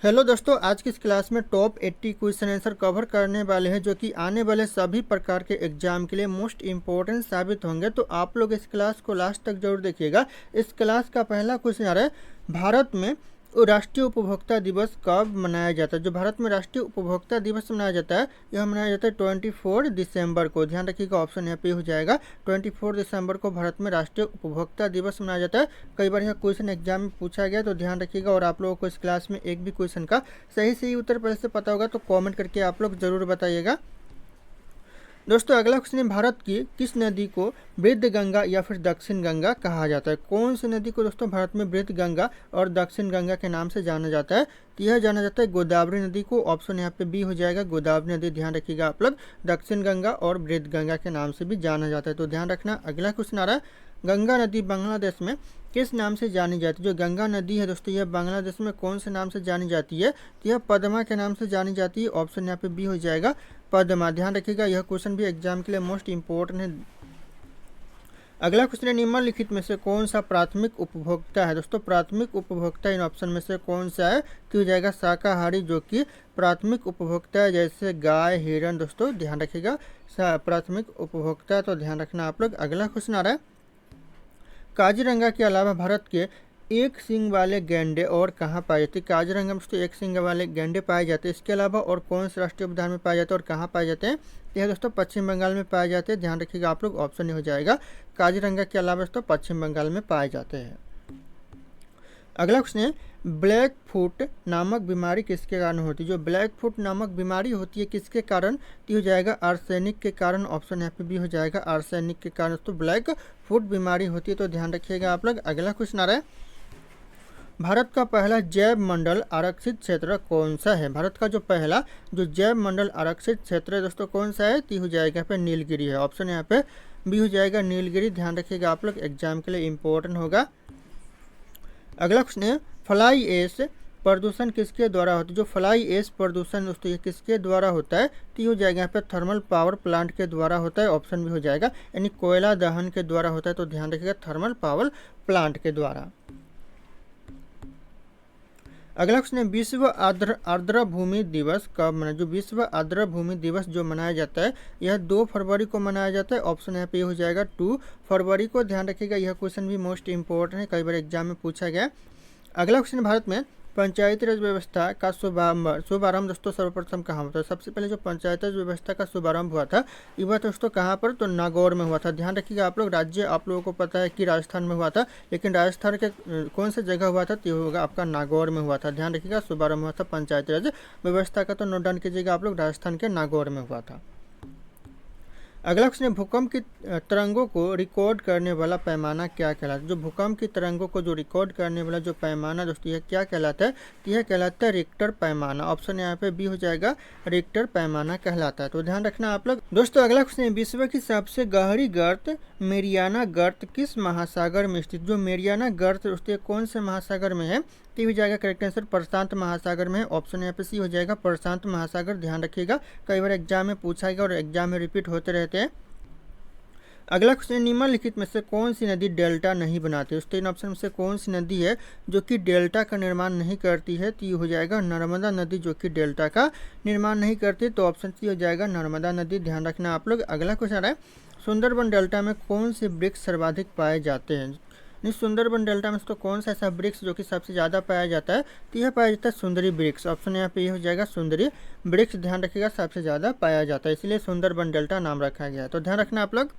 Hello दोस्तों, आज की इस क्लास में टॉप 80 क्वेश्चन आंसर कवर करने वाले हैं जो कि आने वाले सभी प्रकार के एग्जाम के लिए मोस्ट इम्पोर्टेंट साबित होंगे। तो आप लोग इस क्लास को लास्ट तक जरूर देखिएगा। इस क्लास का पहला क्वेश्चन आ रहा है, भारत में राष्ट्रीय उपभोक्ता दिवस कब मनाया जाता है। जो भारत में राष्ट्रीय उपभोक्ता दिवस मनाया जाता है, यह मनाया जाता है 24 दिसंबर को। ध्यान रखिएगा, ऑप्शन यहाँ पे हो जाएगा 24 दिसंबर को भारत में राष्ट्रीय उपभोक्ता दिवस मनाया जाता है। कई बार यह क्वेश्चन एग्जाम में पूछा गया, तो ध्यान रखिएगा। और आप लोगों को इस क्लास में एक भी क्वेश्चन का सही उत्तर पहले से पता होगा तो कॉमेंट करके आप लोग जरूर बताइएगा। दोस्तों, अगला क्वेश्चन है, भारत की किस नदी को वृद्ध गंगा या फिर दक्षिण गंगा कहा जाता है। कौन सी नदी को दोस्तों भारत में वृद्ध गंगा और दक्षिण गंगा के नाम से जाना जाता है। तो यह जाना जाता है गोदावरी नदी को। ऑप्शन यहाँ पे बी हो जाएगा, गोदावरी नदी। ध्यान रखिएगा आप लोग, दक्षिण गंगा और वृद्ध गंगा के नाम से भी जाना जाता है, तो ध्यान रखना। अगला क्वेश्चन आ रहा है, गंगा नदी बांग्लादेश में किस नाम से जानी जाती है। जो गंगा नदी है दोस्तों, यह बांग्लादेश में कौन से नाम से जानी जाती है। तो यह पद्मा के नाम से जानी जाती है। ऑप्शन यहाँ पे बी हो जाएगा, पद्मा। ध्यान रखिएगा, यह क्वेश्चन भी एग्जाम के लिए मोस्ट इंपॉर्टेंट है। अगला क्वेश्चन है, निम्नलिखित में से कौन सा प्राथमिक उपभोक्ता है। दोस्तों, प्राथमिक उपभोक्ता इन ऑप्शन में से कौन सा है। तो हो जाएगा शाकाहारी, जो कि प्राथमिक उपभोक्ता है, जैसे गाय, हिरण। दोस्तों ध्यान रखिएगा, प्राथमिक उपभोक्ता, तो ध्यान रखना आप लोग। अगला क्वेश्चन आ रहा है, काजीरंगा के अलावा भारत के एक सींग वाले गैंडे और कहाँ पाए जाते हैं। काजीरंगा में तो एक सींग वाले गैंडे पाए जाते हैं। इसके अलावा और कौन से राष्ट्रीय उद्यान में पाए जाते हैं और कहाँ पाए जाते हैं। यह दोस्तों पश्चिम बंगाल में पाए जाते हैं। ध्यान रखिएगा आप लोग, ऑप्शन हो जाएगा काजीरंगा के अलावा दोस्तों पश्चिम बंगाल में पाए जाते हैं। अगला क्वेश्चन है, ब्लैक फुट नामक बीमारी किसके कारण होती है। जो ब्लैक फुट नामक बीमारी होती है किसके कारण। तो हो जाएगा आर्सेनिक के कारण। ऑप्शन यहाँ पे भी हो जाएगा आर्सेनिक के कारण तो ब्लैक फुट बीमारी होती है, तो ध्यान रखिएगा आप लोग। अगला क्वेश्चन आ रहा है, भारत का पहला जैव मंडल आरक्षित क्षेत्र कौन सा है। भारत का जो पहला जो जैव मंडल आरक्षित क्षेत्र है दोस्तों कौन सा है। तो हो जाएगा यहाँ पे नीलगिरी है। ऑप्शन यहाँ पे बी हो जाएगा नीलगिरी। ध्यान रखिएगा आप लोग, एग्जाम के लिए इंपॉर्टेंट होगा। अगला क्वेश्चन है, फ्लाई ऐश प्रदूषण किसके द्वारा होता है। जो फ्लाई ऐश प्रदूषण दोस्तों ये किसके द्वारा होता है। तो हो जाएगा यहाँ पे थर्मल पावर प्लांट के द्वारा होता है। ऑप्शन भी हो जाएगा, यानी कोयला दहन के द्वारा होता है, तो ध्यान रखिएगा थर्मल पावर प्लांट के द्वारा। अगला क्वेश्चन है, विश्व आर्द्र भूमि दिवस कब मनाया। जो विश्व आर्द्र भूमि दिवस जो मनाया जाता है, यह 2 फरवरी को मनाया जाता है। ऑप्शन यहाँ पे हो जाएगा 2 फरवरी को। ध्यान रखिएगा, यह क्वेश्चन भी मोस्ट इंपॉर्टेंट है, कई बार एग्जाम में पूछा गया। अगला क्वेश्चन, भारत में पंचायती राज व्यवस्था का शुभारंभ दोस्तों सर्वप्रथम कहाँ हुआ था। सबसे पहले जो पंचायती राज व्यवस्था का शुभारंभ हुआ था, ये हुआ दोस्तों कहाँ पर, तो नागौर में हुआ था। ध्यान रखिएगा आप लोग, राज्य आप लोगों को पता है कि राजस्थान में हुआ था, लेकिन राजस्थान के कौन सी जगह हुआ था, तो होगा आपका नागौर में हुआ था। ध्यान रखिएगा, शुभारंभ हुआ था पंचायती राज व्यवस्था का, तो नोट डाउन कीजिएगा आप लोग, राजस्थान के नागौर में हुआ था। अगला क्वेश्चन है, भूकंप की तरंगों को रिकॉर्ड करने वाला पैमाना क्या कहलाता है। जो भूकंप की तरंगों को जो रिकॉर्ड करने वाला जो पैमाना दोस्तों यह क्या कहलाता है। तो यह कहलाता है रिक्टर पैमाना। ऑप्शन यहाँ पे बी हो जाएगा, रिक्टर पैमाना कहलाता है, तो ध्यान रखना आप लोग। दोस्तों अगला क्वेश्चन है, विश्व की सबसे गहरी गर्त मेरियाना गर्त किस महासागर में स्थित। जो मेरियाना गर्त दोस्तों कौन से महासागर में है। तो हो जाएगा करेक्ट आंसर प्रशांत महासागर में है। ऑप्शन यहाँ पे सी हो जाएगा प्रशांत महासागर। ध्यान रखिएगा, कई बार एग्जाम में पूछा गया और एग्जाम में रिपीट होते रहते हैं। अगला क्वेश्चन, निम्नलिखित में से कौन सी नदी डेल्टा नहीं बनाती। उस 3 ऑप्शन में से कौन सी नदी है जो कि डेल्टा का निर्माण नहीं करती है। तो ये हो जाएगा नर्मदा नदी, जो कि डेल्टा का निर्माण नहीं करती, तो ऑप्शन सी हो जाएगा नर्मदा नदी। ध्यान रखना आप लोग। अगला क्वेश्चन है, सुंदरबन डेल्टा में कौन से वृक्ष सर्वाधिक पाए जाते हैं। सुंदरबन डेल्टा में तो कौन सा ऐसा वृक्ष जो कि सबसे ज़्यादा पाया जाता है। तो यह पाया जाता है सुंदरी वृक्ष। ऑप्शन यहाँ पे ये हो जाएगा सुंदरी वृक्ष। ध्यान रखिएगा, सबसे ज़्यादा पाया जाता है, इसलिए सुंदरबन डेल्टा नाम रखा गया है, तो ध्यान रखना आप लोग।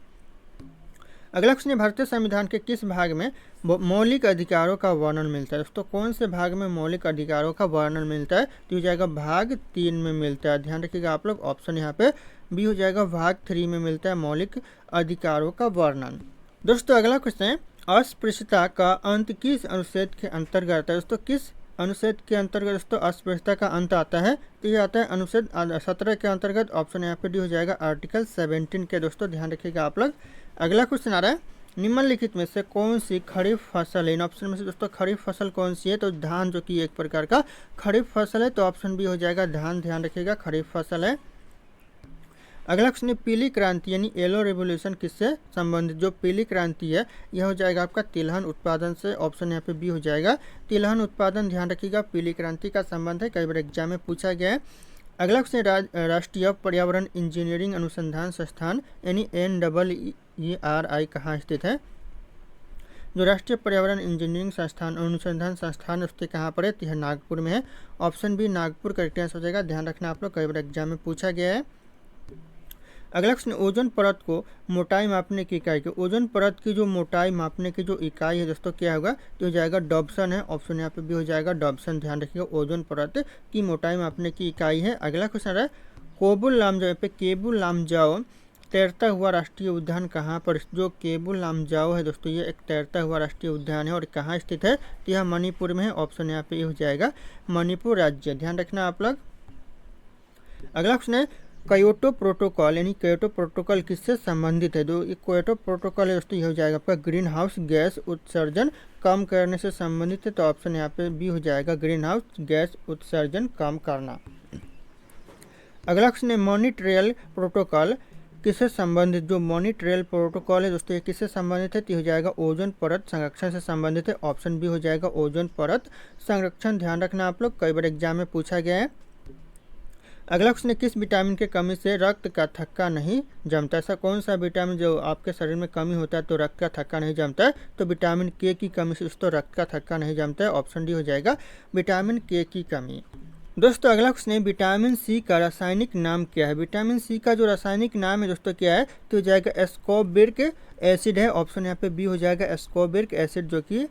अगला क्वेश्चन है, भारतीय संविधान के किस भाग में मौलिक अधिकारों का वर्णन मिलता है। दोस्तों कौन से भाग में मौलिक अधिकारों का वर्णन मिलता है। तो हो जाएगा भाग 3 में मिलता है। ध्यान रखिएगा आप लोग, ऑप्शन यहाँ पे बी हो जाएगा, भाग 3 में मिलता है मौलिक अधिकारों का वर्णन। दोस्तों अगला क्वेश्चन है, अस्पृश्यता का अंत किस अनुच्छेद के अंतर्गत है। दोस्तों किस अनुच्छेद के अंतर्गत दोस्तों अस्पृश्यता का अंत आता है। तो ये आता है अनुच्छेद 17 के अंतर्गत। ऑप्शन यहाँ पे डी हो जाएगा आर्टिकल 17 के। दोस्तों ध्यान रखिएगा आप लोग। अगला क्वेश्चन आ रहा है, निम्नलिखित में से कौन सी खरीफ फसल है। इन ऑप्शन में से दोस्तों खरीफ फसल कौन सी है। तो धान, जो कि एक प्रकार का खरीफ फसल है, तो ऑप्शन बी हो जाएगा धान। ध्यान रखिएगा, खरीफ फसल है। अगला क्वेश्चन है पीली क्रांति यानी येलो रेवोल्यूशन किससे संबंधित। जो पीली क्रांति है यह हो जाएगा आपका तिलहन उत्पादन से। ऑप्शन यहाँ पे बी हो जाएगा तिलहन उत्पादन। ध्यान रखिएगा पीली क्रांति का संबंध है, कई बार एग्जाम में पूछा गया है। अगला क्वेश्चन राष्ट्रीय पर्यावरण इंजीनियरिंग अनुसंधान संस्थान यानी NEERI कहाँ स्थित है। जो राष्ट्रीय पर्यावरण इंजीनियरिंग संस्थान अनुसंधान संस्थान उसके कहाँ पर है, तो यह नागपुर में है। Option B Nagpur correct answer हो जाएगा। ध्यान रखना आप लोग, कई बार एग्जाम में पूछा गया है। अगला क्वेश्चन ओजोन परत को मोटाई मापने की इकाई की। ओजोन परत की जो मोटाई मापने की जो इकाई है दोस्तों क्या होगा, तो हो जाएगा डॉप्सन है। ऑप्शन यहाँ पे भी हो जाएगा डॉप्सन। ध्यान रखिएगा ओजोन परत की मोटाई मापने की इकाई है। अगला क्वेश्चन है कोबुल लामजाओ पे केबुल लामजाओ तैरता हुआ राष्ट्रीय उद्यान कहाँ पर। जो केबुल लामजाओ है दोस्तों ये एक तैरता हुआ राष्ट्रीय उद्यान है और कहाँ स्थित है, तो यह मणिपुर में है। ऑप्शन यहाँ पे हो जाएगा मणिपुर राज्य। ध्यान रखना आप लोग। अगला क्वेश्चन है क्योटो प्रोटोकॉल यानी क्योटो प्रोटोकॉल किससे संबंधित है। जो ये क्योटो प्रोटोकॉल है दोस्तों ये हो जाएगा आपका ग्रीन हाउस गैस उत्सर्जन कम करने से संबंधित है। तो ऑप्शन यहाँ पे बी हो जाएगा ग्रीन हाउस गैस उत्सर्जन कम करना। अगला क्वेश्चन है मॉनिट्रियल प्रोटोकॉल किससे संबंधित। जो मॉनिट्रियल प्रोटोकॉल है दोस्तों ये किससे संबंधित है, तो हो जाएगा ओजोन परत संरक्षण से संबंधित है। ऑप्शन बी हो जाएगा ओजोन परत संरक्षण। ध्यान रखना आप लोग, कई बार एग्जाम में पूछा गया है। अगला क्वेश्चन है किस विटामिन के कमी से रक्त का थक्का नहीं जमता। ऐसा कौन सा विटामिन जो आपके शरीर में कमी होता है तो रक्त का थक्का नहीं जमता है, तो विटामिन के की कमी से दोस्तों रक्त का थक्का नहीं जमता है। ऑप्शन डी हो जाएगा विटामिन के की कमी। दोस्तों अगला क्वेश्चन है विटामिन सी का रासायनिक नाम क्या है। विटामिन सी का जो रासायनिक नाम है दोस्तों क्या है, तो हो जाएगा एस्कॉर्बिक एसिड है। ऑप्शन यहाँ पे बी हो जाएगा एस्कॉर्बिक एसिड जो कि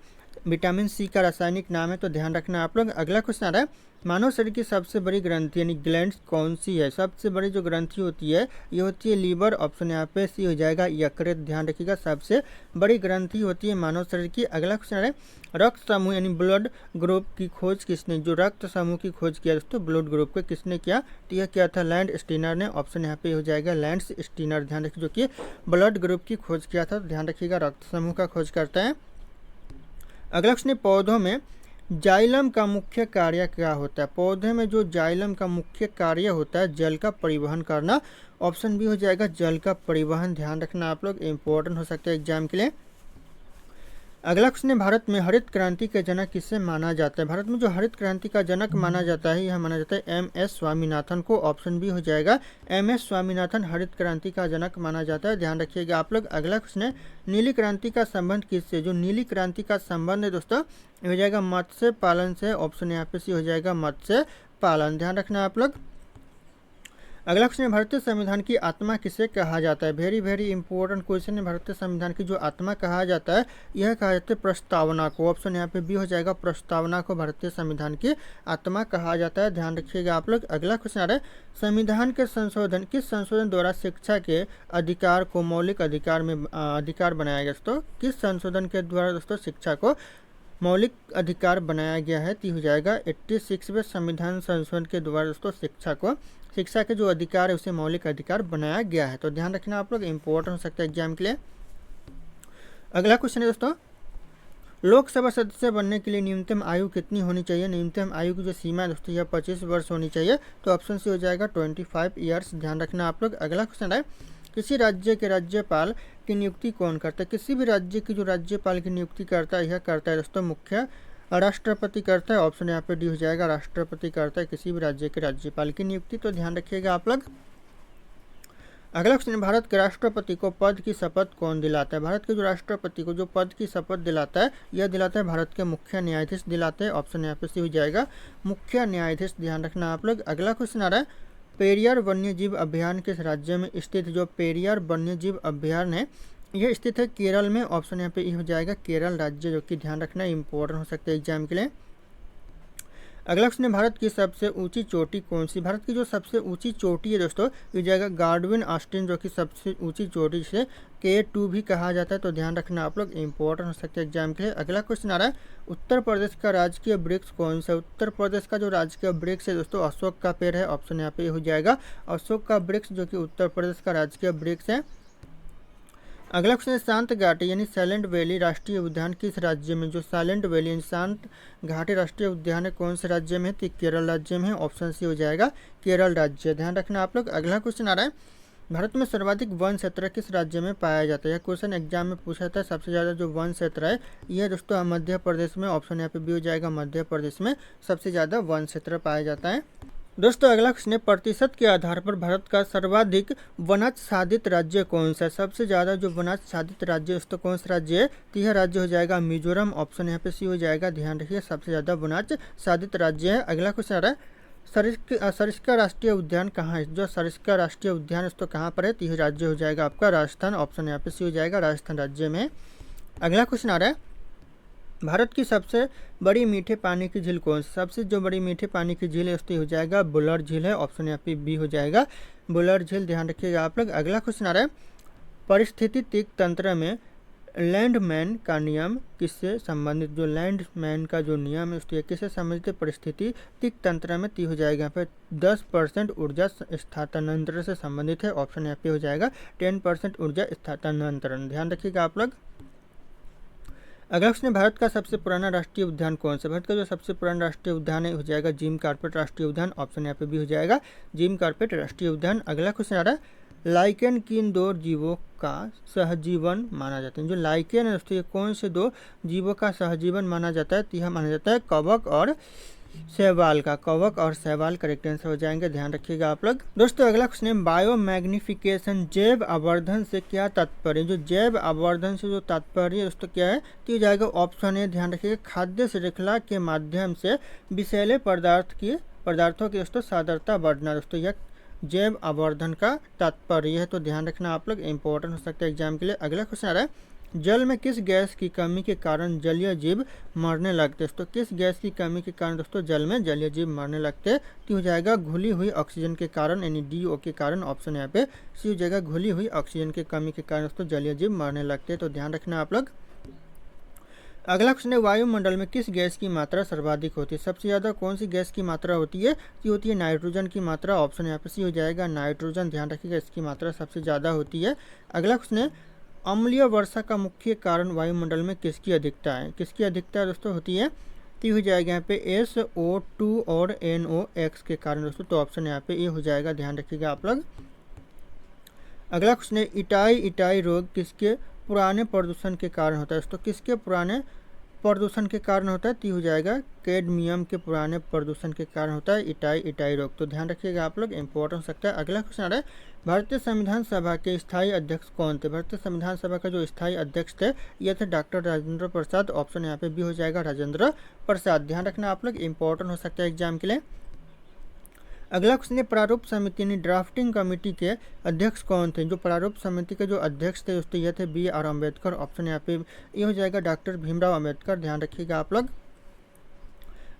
विटामिन सी का रासायनिक नाम है। तो ध्यान रखना आप लोग। अगला क्वेश्चन आ रहा है मानव शरीर की सबसे बड़ी ग्रंथि यानी ग्लैंड कौन सी है। सबसे बड़ी जो ग्रंथि होती है ये होती है लीवर। ऑप्शन यहाँ पे सी हो जाएगा यकृत। ध्यान रखिएगा सबसे बड़ी ग्रंथि होती है मानव शरीर की। अगला क्वेश्चन है रक्त समूह यानी ब्लड ग्रुप की खोज किसने। जो रक्त समूह की खोज किया दोस्तों ब्लड ग्रुप के किसने किया, तो यह क्या था लैंड स्टीनर ने। ऑप्शन यहाँ पे हो जाएगा लैंड स्टीनर। ध्यान रखिए जो कि ब्लड ग्रुप की खोज किया था। ध्यान रखिएगा रक्त समूह का खोज करता है। अगला क्वेश्चन पौधों में जाइलम का मुख्य कार्य क्या होता है। पौधे में जो जाइलम का मुख्य कार्य होता है जल का परिवहन करना। ऑप्शन बी हो जाएगा जल का परिवहन। ध्यान रखना आप लोग, इंपॉर्टेंट हो सकता है एग्जाम के लिए। अगला क्वेश्चन है भारत में हरित क्रांति के जनक किसे माना जाता है। भारत में जो हरित क्रांति का जनक माना जाता है यह माना जाता है MS स्वामीनाथन को। ऑप्शन बी हो जाएगा MS स्वामीनाथन हरित क्रांति का जनक माना जाता है। ध्यान रखिएगा आप लोग। अगला क्वेश्चन है नीली क्रांति का संबंध किससे। जो नीली क्रांति का संबंध है दोस्तों हो जाएगा मत्स्य पालन से। ऑप्शन यहाँ पे सी हो जाएगा मत्स्य पालन। ध्यान रखना आप लोग। अगला क्वेश्चन है भारतीय संविधान की आत्मा किसे कहा जाता है। वेरी इंपॉर्टेंट क्वेश्चन है। भारतीय संविधान की जो आत्मा कहा जाता है यह कहा जाता है प्रस्तावना को। ऑप्शन यहाँ पे बी हो जाएगा प्रस्तावना को भारतीय संविधान की आत्मा कहा जाता है। ध्यान रखिएगा आप लोग। अगला क्वेश्चन आ रहा है संविधान के संशोधन किस संशोधन द्वारा शिक्षा के अधिकार को मौलिक अधिकार में अधिकार बनाया गया। दोस्तों किस संशोधन के द्वारा दोस्तों शिक्षा को मौलिक अधिकार बनाया गया है, तो हो जाएगा 86वें संविधान संशोधन के द्वारा दोस्तों शिक्षा के जो अधिकार है उसे मौलिक अधिकार बनाया गया है। तो ध्यान रखना आप लोग, इंपॉर्टेंट हो सकता है एग्जाम के लिए। अगला क्वेश्चन है दोस्तों लोकसभा सदस्य बनने के लिए न्यूनतम आयु कितनी होनी चाहिए। न्यूनतम आयु की जो सीमा है दोस्तों यह 25 वर्ष होनी चाहिए। तो ऑप्शन सी हो जाएगा 25 ईयर्स। ध्यान रखना आप लोग। अगला क्वेश्चन है किसी राज्य के राज्यपाल की नियुक्ति कौन करता है। किसी भी राज्य की जो राज्यपाल की नियुक्ति करता है यह करता है दोस्तों मुख्य राष्ट्रपति करता है। ऑप्शन यहाँ पे डी हो जाएगा राष्ट्रपति करता है किसी भी राज्य के राज्यपाल की नियुक्ति। तो ध्यान रखिएगा आप लोग। अगला क्वेश्चन भारत के राष्ट्रपति को पद की शपथ कौन दिलाता है। भारत के जो राष्ट्रपति को जो पद की शपथ दिलाता है यह दिलाता है भारत के मुख्य न्यायाधीश दिलाते हैं। ऑप्शन यहाँ पे सी हो जाएगा मुख्य न्यायाधीश। ध्यान रखना आप लोग। अगला क्वेश्चन आ रहा है पेरियार वन्यजीव अभ्यारण्य किस राज्य में स्थित। जो पेरियार वन्यजीव अभ्यारण्य है यह स्थित है केरल में। ऑप्शन यहाँ पे ये हो जाएगा केरल राज्य, जो कि ध्यान रखना इंपॉर्टेंट हो सकता है एग्जाम के लिए। अगला क्वेश्चन है भारत की सबसे ऊंची चोटी कौन सी। भारत की जो सबसे ऊंची चोटी है दोस्तों ये जाएगा गार्डविन ऑस्टिन, जो कि सबसे ऊंची चोटी से K2 भी कहा जाता है। तो ध्यान रखना आप लोग, इंपॉर्टेंट हो सकते हैं एग्जाम के लिए। अगला क्वेश्चन आ रहा है उत्तर प्रदेश का राजकीय वृक्ष कौन सा है। उत्तर प्रदेश का जो राजकीय वृक्ष है दोस्तों अशोक का पेड़ है। ऑप्शन यहाँ पे हो जाएगा अशोक का वृक्ष, जो कि उत्तर प्रदेश का राजकीय वृक्ष है। अगला क्वेश्चन है शांत घाटी यानी साइलेंट वैली राष्ट्रीय उद्यान किस राज्य में। जो साइलेंट वैली यानी शांत घाटी राष्ट्रीय उद्यान है कौन से राज्य में, तो केरल राज्य में है। ऑप्शन सी हो जाएगा केरल राज्य। ध्यान रखना आप लोग। अगला क्वेश्चन आ रहा है भारत में सर्वाधिक वन क्षेत्र किस राज्य में पाया जाता है? यह क्वेश्चन एग्जाम में पूछा था। सबसे ज़्यादा जो वन क्षेत्र है यह दोस्तों मध्य प्रदेश में, ऑप्शन यहाँ पे बी हो जाएगा, मध्य प्रदेश में सबसे ज़्यादा वन क्षेत्र पाया जाता है। दोस्तों अगला क्वेश्चन है, प्रतिशत के आधार पर भारत का सर्वाधिक वनाच्छादित राज्य कौन सा है? सबसे ज़्यादा जो वनाच्छादित राज्य दोस्तों कौन सा राज्य है? तो यह राज्य हो जाएगा मिजोरम, ऑप्शन यहाँ पे सी हो जाएगा। ध्यान रखिए सबसे ज़्यादा वनाच्छादित राज्य है। अगला क्वेश्चन आ रहा है, सरिस्का राष्ट्रीय उद्यान कहाँ है? जो सरिस्का राष्ट्रीय उद्यान दोस्तों कहाँ पर है? तो यह राज्य हो जाएगा आपका राजस्थान, ऑप्शन यहाँ पे सी हो जाएगा, राजस्थान राज्य में। अगला क्वेश्चन आ रहा है, भारत की सबसे बड़ी मीठे पानी की झील कौन सी? सबसे जो बड़ी मीठे पानी की झील है उसकी हो जाएगा बुलर झील है, ऑप्शन यहाँ पे बी हो जाएगा, बुलर झील। ध्यान रखिएगा आप लोग। अगला क्वेश्चन आ रहा है, पारिस्थितिक तंत्र में लैंडमैन का नियम किससे संबंधित? जो लैंडमैन का जो नियम है उसके किससे संबंधित है? पारिस्थितिक तंत्र में ती हो जाएगा यहाँ पे 10% ऊर्जा स्थानांतरण से संबंधित है, ऑप्शन यहाँ पे हो जाएगा 10% ऊर्जा स्थानांतरण। ध्यान रखिएगा आप लोग। अगला क्वेश्चन, भारत का सबसे पुराना राष्ट्रीय उद्यान कौन सा? भारत का जो सबसे पुराना राष्ट्रीय उद्यान है हो जाएगा जिम कॉर्बेट राष्ट्रीय उद्यान, ऑप्शन यहाँ पे भी हो जाएगा, जिम कॉर्बेट राष्ट्रीय उद्यान। अगला क्वेश्चन आ रहा है, लाइकेन किन दो जीवों का सहजीवन माना जाता है? जो लाइकेन है दोस्तों ये कौन से दो जीवों का सहजीवन माना जाता है? तो यह माना जाता है कवक और शैवाल का। कवक और शैवाल करेक्ट आंसर हो जाएंगे, ध्यान रखिएगा आप लोग। दोस्तों अगला क्वेश्चन है, बायो मैग्निफिकेशन जैव आवर्धन से क्या तात्पर्य? जो जैव आवर्धन से जो तात्पर्य दोस्तों क्या है? तो ये जाएगा ऑप्शन है, ध्यान रखिएगा, खाद्य श्रृंखला के माध्यम से विषैले पदार्थों की दोस्तों सांद्रता बढ़ना। दोस्तों यह जैव आवर्धन का तात्पर्य है, तो ध्यान रखना आप लोग, इंपॉर्टेंट हो सकता है एग्जाम के लिए। अगला क्वेश्चन आ रहा है, जल में किस गैस की कमी के कारण जलीय जीव मरने लगते हैं? तो किस गैस की कमी के कारण दोस्तों जल में जलीय जीव मरने लगते हैं? तो हो जाएगा घुली हुई ऑक्सीजन के कारण, यानी DO के कारण, ऑप्शन यहाँ पे सी हो जाएगा, घुली हुई ऑक्सीजन की कमी के कारण दोस्तों जलीय जीव मरने लगते हैं, तो ध्यान रखना आप लोग। अगला क्वेश्चन है, वायुमंडल में किस गैस की मात्रा सर्वाधिक होती है? सबसे ज़्यादा कौन सी गैस की मात्रा होती है? ये होती है नाइट्रोजन की मात्रा, ऑप्शन यहाँ पे सी हो जाएगा, नाइट्रोजन। ध्यान रखिएगा इसकी मात्रा सबसे ज़्यादा होती है। अगला क्वेश्चन है, अम्लीय वर्षा का मुख्य कारण वायुमंडल में किसकी अधिकता है? किसकी अधिकता दोस्तों होती है? तो हो जाएगा यहाँ पे SO2 और NOx के कारण दोस्तों, तो ऑप्शन यहाँ पे ये हो जाएगा, ध्यान रखिएगा आप लोग। अगला क्वेश्चन है, इटाई रोग किसके पुराने प्रदूषण के कारण होता है? दोस्तों किसके पुराने प्रदूषण के कारण होता है? तो हो जाएगा कैडमियम के पुराने प्रदूषण के कारण होता है इटाई रोग, तो ध्यान रखिएगा आप लोग, इंपॉर्टेंट हो सकता है। अगला क्वेश्चन आ रहा है, भारतीय संविधान सभा के स्थायी अध्यक्ष कौन थे? भारतीय संविधान सभा का जो स्थायी अध्यक्ष थे यह थे डॉक्टर राजेंद्र प्रसाद, ऑप्शन यहाँ पे भी हो जाएगा, राजेंद्र प्रसाद। ध्यान रखना आप लोग, इंपॉर्टेंट हो सकता है एग्जाम के लिए। अगला क्वेश्चन है, प्रारूप समिति यानी ड्राफ्टिंग कमेटी के अध्यक्ष कौन थे? जो प्रारूप समिति के जो अध्यक्ष थे दोस्तों ये थे BR अम्बेडकर, ऑप्शन यहाँ पे ये हो जाएगा, डॉक्टर भीमराव अम्बेडकर। ध्यान रखिएगा आप लोग।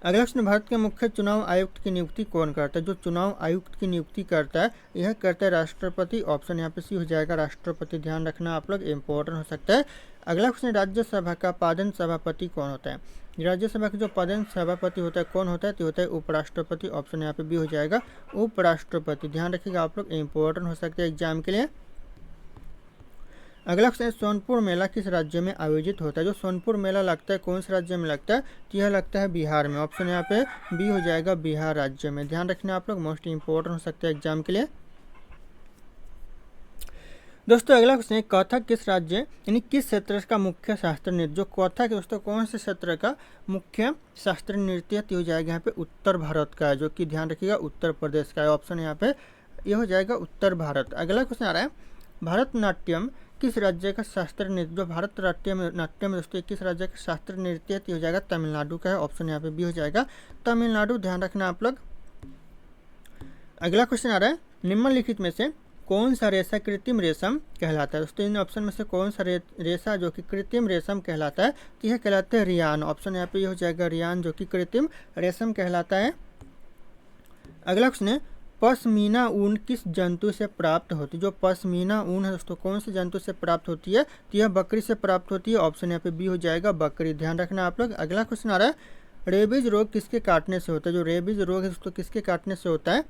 अगला क्वेश्चन, भारत के मुख्य चुनाव आयुक्त की नियुक्ति कौन करता है? जो चुनाव आयुक्त की नियुक्ति करता है यह करता है राष्ट्रपति, ऑप्शन यहाँ पे सी हो जाएगा, राष्ट्रपति। ध्यान रखना आप लोग, इंपॉर्टेंट हो सकता है। अगला क्वेश्चन, राज्यसभा का पादन सभापति कौन होता है? राज्यसभा का जो पदन सभापति होता है कौन होता है? तो होता है उपराष्ट्रपति, ऑप्शन यहाँ पे भी हो जाएगा, उपराष्ट्रपति। ध्यान रखिएगा आप लोग, इंपॉर्टेंट हो सकते हैं एग्जाम के लिए। अगला क्वेश्चन, सोनपुर मेला किस राज्य में आयोजित होता है? जो सोनपुर मेला लगता है कौन से राज्य में लगता है? तो यह लगता है बिहार में, ऑप्शन यहाँ पे बी हो जाएगा, बिहार राज्य में। ध्यान रखना आप लोग, मोस्ट इंपॉर्टेंट हो सकता है एग्जाम के लिए। दोस्तों अगला क्वेश्चन है, कथक किस राज्य यानी किस क्षेत्र का मुख्य शास्त्रीय नृत्य? जो कथक है दोस्तों कौन से क्षेत्र का मुख्य शास्त्रीय नृत्य? तो हो जाएगा यहाँ पे उत्तर भारत का है, जो कि ध्यान रखिएगा उत्तर प्रदेश का है, ऑप्शन यहाँ पे ये हो जाएगा उत्तर भारत। अगला क्वेश्चन आ रहा है, भारतनाट्यम किस राज्य का शास्त्रीय नृत्य? जो भारतनाट्यम दोस्तों किस राज्य का शास्त्रीय नृत्य? तो हो जाएगा तमिलनाडु का है, ऑप्शन यहाँ पे भी हो जाएगा, तमिलनाडु। ध्यान रखना आप लोग। अगला क्वेश्चन आ रहा है, निम्नलिखित में से कौन सा रेशा कृत्रिम रेशम कहलाता है? दोस्तों इन ऑप्शन में से कौन सा रेशा जो कि कृत्रिम रेशम कहलाता है? तो यह कहलाता है रियान, ऑप्शन यहाँ पे ये हो जाएगा, रियान, जो कि कृत्रिम रेशम कहलाता है। अगला क्वेश्चन है, पश्मीना ऊन किस जंतु से प्राप्त होती है? जो पश्मीना ऊन है दोस्तों कौन से जंतु से प्राप्त होती है? तो यह बकरी से प्राप्त होती है, ऑप्शन यहाँ पे बी हो जाएगा, बकरी। ध्यान रखना आप लोग। अगला क्वेश्चन आ रहा है, रेबीज रोग किसके काटने से होता है? जो रेबीज रोग है दोस्तों किसके काटने से होता है?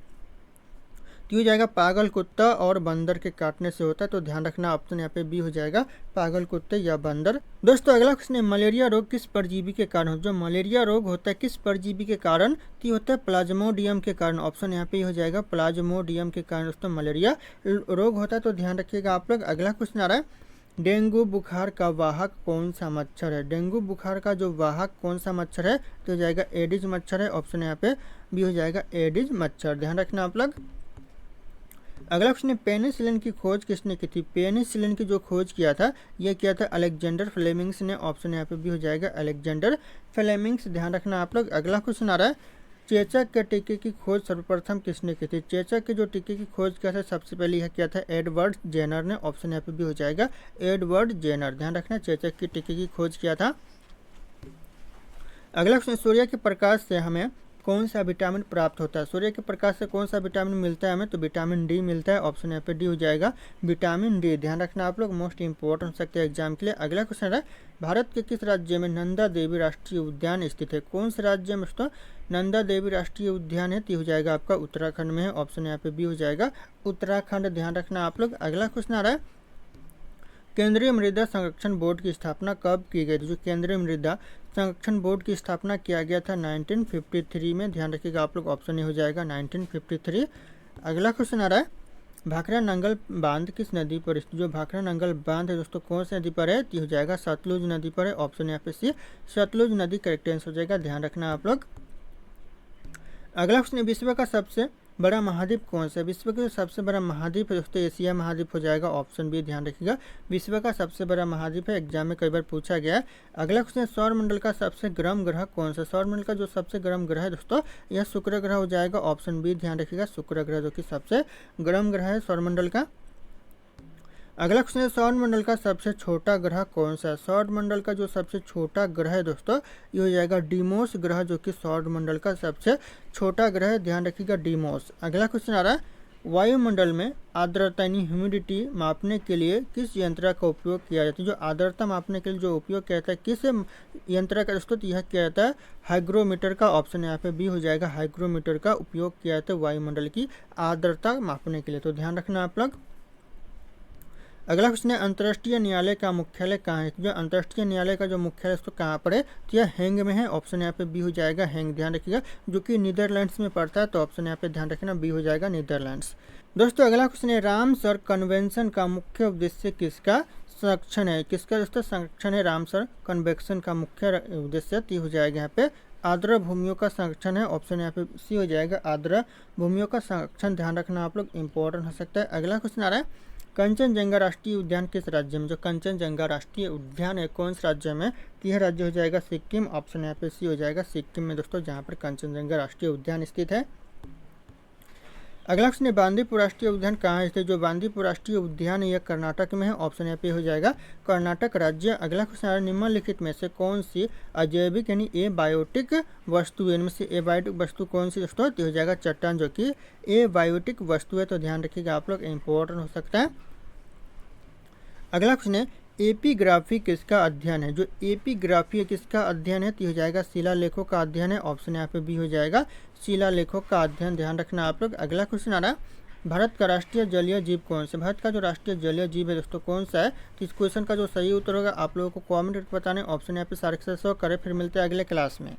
तो हो जाएगा पागल कुत्ता और बंदर के काटने से होता है, तो ध्यान रखना ऑप्शन यहाँ पे बी हो जाएगा, पागल कुत्ते या बंदर। दोस्तों अगला क्वेश्चन है, मलेरिया रोग किस परजीवी के कारण हो। जो मलेरिया रोग होता है किस परजीवी के कारण, तो होता है प्लाज्मोडियम के कारण। ऑप्शन यहाँ पे हो जाएगा प्लाज्मोडियम के कारण दोस्तों मलेरिया रोग होता है, तो ध्यान रखिएगा आप लोग। अगला क्वेश्चन आ रहा है, डेंगू बुखार का वाहक कौन सा मच्छर है। डेंगू बुखार का जो वाहक कौन सा मच्छर है, तो हो जाएगा एडिज मच्छर है। ऑप्शन यहाँ पे बी हो जाएगा, एडिज मच्छर, ध्यान रखना आप लोग। अगला क्वेश्चन है, पेनिसिलिन की खोज किसने की थी। पेनिसिलिन की जो खोज किया था यह किया था अलेक्जेंडर फ्लेमिंग्स ने। ऑप्शन यहाँ पे भी हो जाएगा, अलेक्जेंडर फ्लेमिंग्स, ध्यान रखना आप लोग। अगला क्वेश्चन आ रहा है, चेचक के टीके की खोज सर्वप्रथम किसने की थी। चेचक के जो टीके की खोज किया था सबसे पहले यह किया था एडवर्ड जेनर ने। ऑप्शन यहाँ पे भी हो जाएगा, एडवर्ड जेनर, ध्यान रखना, चेचक की टीके की खोज किया था। अगला क्वेश्चन, सूर्य के प्रकाश से हमें कौन सा विटामिन प्राप्त होता है। सूर्य के प्रकाश से कौन सा विटामिन मिलता है हमें, तो विटामिन डी मिलता है। ऑप्शन यहाँ पे डी हो जाएगा, विटामिन डी, ध्यान रखना आप लोग, मोस्ट इंपॉर्टेंट हो सकते हैं एग्जाम के लिए। अगला क्वेश्चन है, भारत के किस राज्य में नंदा देवी राष्ट्रीय उद्यान स्थित है। कौन से राज्य में दोस्तों नंदा देवी राष्ट्रीय उद्यान है, तो हो जाएगा आपका उत्तराखंड में है। ऑप्शन यहाँ पे बी हो जाएगा, उत्तराखंड, ध्यान रखना आप लोग। अगला क्वेश्चन आ रहा है, केंद्रीय मृदा संरक्षण बोर्ड की स्थापना कब की गई थी। जो केंद्रीय मृदा संरक्षण बोर्ड की स्थापना किया गया था 1953 में, ध्यान रखिएगा आप लोग, ऑप्शन ए हो जाएगा 1953। अगला क्वेश्चन आ रहा है, भाखड़ा नंगल बांध किस नदी पर स्थित। जो भाखड़ा नंगल बांध है दोस्तों कौन सी नदी पर है, तो हो जाएगा सतलुज नदी पर है। ऑप्शन यहाँ पे सी, सतलुज नदी करेक्ट आंसर हो जाएगा, ध्यान रखना आप लोग। अगला क्वेश्चन, विश्व का सबसे बड़ा महाद्वीप कौन सा है। विश्व का सबसे बड़ा महाद्वीप है दोस्तों एशिया महाद्वीप हो जाएगा। ऑप्शन बी, ध्यान रखिएगा, विश्व का सबसे बड़ा महाद्वीप है, एग्जाम में कई बार पूछा गया है। अगला क्वेश्चन, सौरमंडल का सबसे गर्म ग्रह कौन सा। सौरमंडल का जो सबसे गर्म ग्रह है दोस्तों यह शुक्र ग्रह हो जाएगा। ऑप्शन बी, ध्यान रखिएगा, शुक्र ग्रह जो कि सबसे गर्म ग्रह है सौरमंडल का। अगला क्वेश्चन है, सौरमंडल का सबसे छोटा ग्रह कौन सा है। सौरमंडल का जो सबसे छोटा ग्रह है दोस्तों ये हो जाएगा डीमोस ग्रह, जो कि सौरमंडल का सबसे छोटा ग्रह है, ध्यान रखिएगा, डीमोस। अगला क्वेश्चन आ रहा है, वायुमंडल में आर्द्रता यानी ह्यूमिडिटी मापने के लिए किस यंत्र का उपयोग किया जाता है। जो आर्द्रता मापने के लिए जो उपयोग किया जाता है किस यंत्र का दोस्तों, यह किया जाता है हाइग्रोमीटर का। ऑप्शन यहाँ पे बी हो जाएगा, हाइग्रोमीटर का उपयोग किया जाता है वायुमंडल की आर्द्रता मापने के लिए, तो ध्यान रखना आप लोग। अगला क्वेश्चन है, अंतर्राष्ट्रीय न्यायालय का मुख्यालय कहाँ है। जो अंतर्राष्ट्रीय न्यायालय का जो मुख्यालय तो कहाँ पर है, तो यह हैंग में है। ऑप्शन यहाँ पे बी हो जाएगा, हैंग, ध्यान रखिएगा, जो कि नीदरलैंड्स में पड़ता है, तो ऑप्शन यहाँ पे ध्यान रखना बी हो जाएगा, नीदरलैंड्स। दोस्तों अगला क्वेश्चन है, रामसर कन्वेंशन का मुख्य उद्देश्य किसका संरक्षण है। किसका दोस्तों संरक्षण है, रामसर कन्वेंशन का मुख्य उद्देश्य हो जाएगा यहाँ पे आर्द्र भूमियों का संरक्षण है। ऑप्शन यहाँ पे सी हो जाएगा, आर्द्र भूमियों का संरक्षण, ध्यान रखना आप लोग, इंपॉर्टेंट हो सकता है। अगला क्वेश्चन आ रहा है, कंचनजंगा राष्ट्रीय उद्यान किस राज्य में। जो कंचनजंगा राष्ट्रीय उद्यान है कौन से राज्य में, यह राज्य हो जाएगा सिक्किम। ऑप्शन यहाँ पे सी हो जाएगा, सिक्किम में दोस्तों, जहाँ पर कंचनजंगा राष्ट्रीय उद्यान स्थित है। अगला क्वेश्चन है, बांदीपुर राष्ट्रीय उद्यान कहाँ स्थित है। जो बांदीपुर राष्ट्रीय उद्यान है यह कर्नाटक में है। ऑप्शन यहाँ पे हो जाएगा, कर्नाटक राज्य। अगला क्वेश्चन है, निम्नलिखित में से कौन सी अजैविक यानी एबायोटिक वस्तु है। इनमें से एबायोटिक वस्तु कौन सी दोस्तों, तो हो जाएगा चट्टान, जो कि एबायोटिक वस्तु है, तो ध्यान रखिएगा आप लोग, इंपॉर्टेंट हो सकता है। अगला क्वेश्चन है, एपीग्राफी किसका अध्ययन है। जो एपीग्राफी है किसका अध्ययन है, तो हो जाएगा शिलालेखों का अध्ययन है। ऑप्शन यहाँ पे बी हो जाएगा, शिलालेखों का अध्ययन, ध्यान रखना आप लोग। अगला क्वेश्चन आ रहा है, भारत का राष्ट्रीय जलीय जीव कौन सा। भारत का जो राष्ट्रीय जलीय जीव है दोस्तों कौन सा है, तो इस क्वेश्चन का जो सही उत्तर होगा आप लोगों को कॉमेंट करके बताना है। ऑप्शन यहाँ पे सारे 100 करें। फिर मिलते हैं अगले क्लास में।